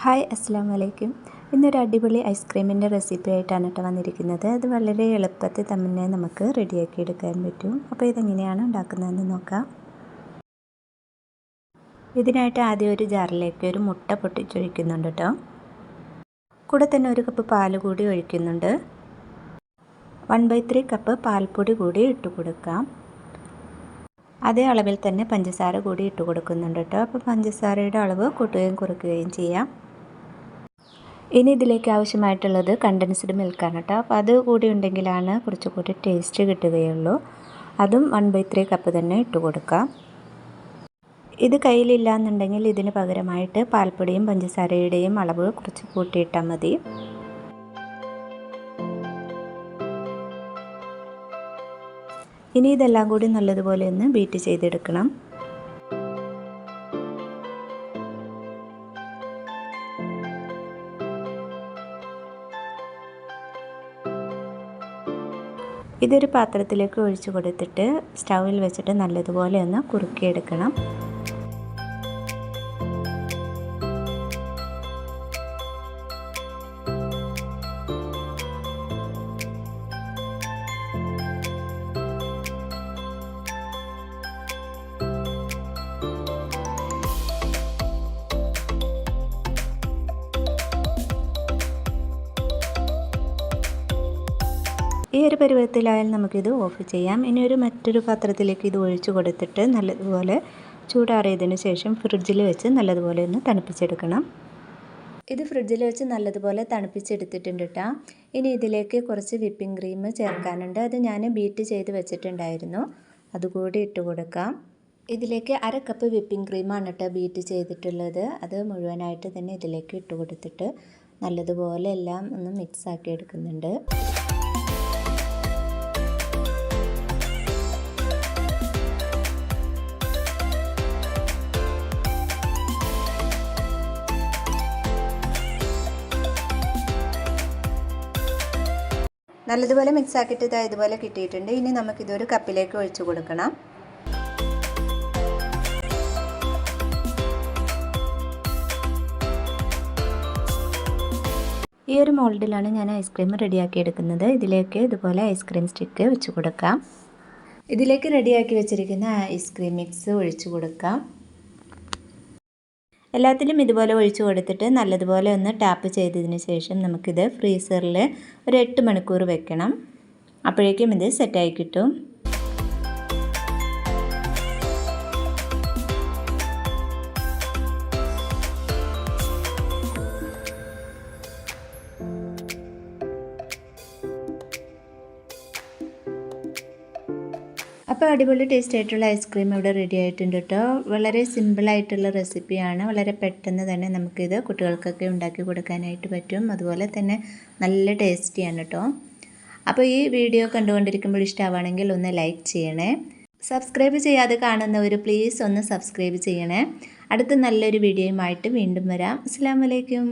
Hi അസ്സാം വലൈക്കും. ഇന്നൊരു അടിപൊളി ഐസ്ക്രീമിൻ്റെ റെസിപ്പി ആയിട്ടാണ് കേട്ടോ വന്നിരിക്കുന്നത്. അത് വളരെ എളുപ്പത്തിൽ തന്നെ നമുക്ക് റെഡിയാക്കി എടുക്കാൻ പറ്റും. അപ്പോൾ ഇതെങ്ങനെയാണ് ഉണ്ടാക്കുന്നതെന്ന് നോക്കാം. ഇതിനായിട്ട് ആദ്യം ഒരു ജാറിലേക്ക് ഒരു മുട്ട പൊട്ടിച്ചൊഴിക്കുന്നുണ്ട് കേട്ടോ. കൂടെ തന്നെ ഒരു കപ്പ് പാൽ കൂടി ഒഴിക്കുന്നുണ്ട്. 1/3 കപ്പ് പാൽപ്പൊടി കൂടി ഇട്ട് കൊടുക്കാം. അതേ അളവിൽ തന്നെ പഞ്ചസാര കൂടി ഇട്ട് കൊടുക്കുന്നുണ്ട് കേട്ടോ. അപ്പോൾ പഞ്ചസാരയുടെ അളവ് കൂട്ടുകയും കുറയ്ക്കുകയും ചെയ്യാം. ഇനി ഇതിലേക്ക് ആവശ്യമായിട്ടുള്ളത് കണ്ടൻസ്ഡ് മിൽക്കാണ് കേട്ടോ. അപ്പോൾ അത് കൂടി ഉണ്ടെങ്കിലാണ് കുറച്ചുകൂടി ടേസ്റ്റ് കിട്ടുകയുള്ളൂ. അതും 1/3 കപ്പ് തന്നെ ഇട്ട് കൊടുക്കാം. ഇത് കയ്യിലില്ല എന്നുണ്ടെങ്കിൽ ഇതിന് പകരമായിട്ട് പാൽപ്പൊടിയും പഞ്ചസാരയുടെയും അളവ് കുറച്ച് കൂട്ടിയിട്ടാൽ മതി. ഇനി ഇതെല്ലാം കൂടി നല്ലതുപോലെ ഒന്ന് ബീറ്റ് ചെയ്തെടുക്കണം. ഇതൊരു പാത്രത്തിലേക്ക് ഒഴിച്ചു കൊടുത്തിട്ട് സ്റ്റൗവിൽ വെച്ചിട്ട് നല്ലതുപോലെ ഒന്ന് കുറുക്കിയെടുക്കണം. ഈ ഒരു പരുവത്തിലായാൽ നമുക്കിത് ഓഫ് ചെയ്യാം. ഇനി മറ്റൊരു പാത്രത്തിലേക്ക് ഇത് ഒഴിച്ചു കൊടുത്തിട്ട് നല്ലതുപോലെ ചൂടാറിയതിന് ശേഷം ഫ്രിഡ്ജിൽ വെച്ച് നല്ലതുപോലെ ഒന്ന് തണുപ്പിച്ചെടുക്കണം. ഇത് ഫ്രിഡ്ജിൽ വെച്ച് നല്ലതുപോലെ തണുപ്പിച്ചെടുത്തിട്ടുണ്ട് കേട്ടോ. ഇനി ഇതിലേക്ക് കുറച്ച് വിപ്പിംഗ് ക്രീം ചേർക്കാനുണ്ട്. അത് ഞാൻ ബീറ്റ് ചെയ്ത് വെച്ചിട്ടുണ്ടായിരുന്നു. അതുകൂടി ഇട്ട് കൊടുക്കാം. ഇതിലേക്ക് 1/2 കപ്പ് വിപ്പിംഗ് ക്രീമാണ് കേട്ടോ ബീറ്റ് ചെയ്തിട്ടുള്ളത്. അത് മുഴുവനായിട്ട് തന്നെ ഇതിലേക്ക് ഇട്ട് കൊടുത്തിട്ട് നല്ലതുപോലെ എല്ലാം ഒന്ന് മിക്സ് ആക്കി എടുക്കുന്നുണ്ട്. നല്ലതുപോലെ മിക്സ് ആക്കിയിട്ട് ഇതുപോലെ കിട്ടിയിട്ടുണ്ട്. ഇനി നമുക്കിതൊരു കപ്പിലേക്ക് ഒഴിച്ചു കൊടുക്കണം. ഈ ഒരു മോൾഡിലാണ് ഞാൻ ഐസ്ക്രീം റെഡിയാക്കി എടുക്കുന്നത്. ഇതിലേക്ക് ഇതുപോലെ ഐസ്ക്രീം സ്റ്റിക്ക് വെച്ച് കൊടുക്കാം. ഇതിലേക്ക് റെഡിയാക്കി വെച്ചിരിക്കുന്ന ഐസ്ക്രീം മിക്സ് ഒഴിച്ചു കൊടുക്കാം. എല്ലാത്തിലും ഇതുപോലെ ഒഴിച്ചു കൊടുത്തിട്ട് നല്ലതുപോലെ ഒന്ന് ടാപ്പ് ചെയ്തതിന് ശേഷം നമുക്കിത് ഫ്രീസറിൽ ഒരു 8 മണിക്കൂർ വെക്കണം. അപ്പോഴേക്കും ഇത് സെറ്റായി കിട്ടും. അപ്പോൾ അടിപൊളി ടേസ്റ്റ് ആയിട്ടുള്ള ഐസ്ക്രീം ഇവിടെ റെഡി ആയിട്ടുണ്ട് കേട്ടോ. വളരെ സിമ്പിളായിട്ടുള്ള റെസിപ്പിയാണ്. വളരെ പെട്ടെന്ന് തന്നെ നമുക്കിത് കുട്ടികൾക്കൊക്കെ ഉണ്ടാക്കി കൊടുക്കാനായിട്ട് പറ്റും. അതുപോലെ തന്നെ നല്ല ടേസ്റ്റിയാണ് കേട്ടോ. അപ്പോൾ ഈ വീഡിയോ കണ്ടുകൊണ്ടിരിക്കുമ്പോൾ ഇഷ്ടമാണെങ്കിൽ ഒന്ന് ലൈക്ക് ചെയ്യണേ. സബ്സ്ക്രൈബ് ചെയ്യാതെ കാണുന്നവർ പ്ലീസ് ഒന്ന് സബ്സ്ക്രൈബ് ചെയ്യണേ. അടുത്ത നല്ലൊരു വീഡിയോയുമായിട്ട് വീണ്ടും വരാം. അസ്സലാമു അലൈക്കും.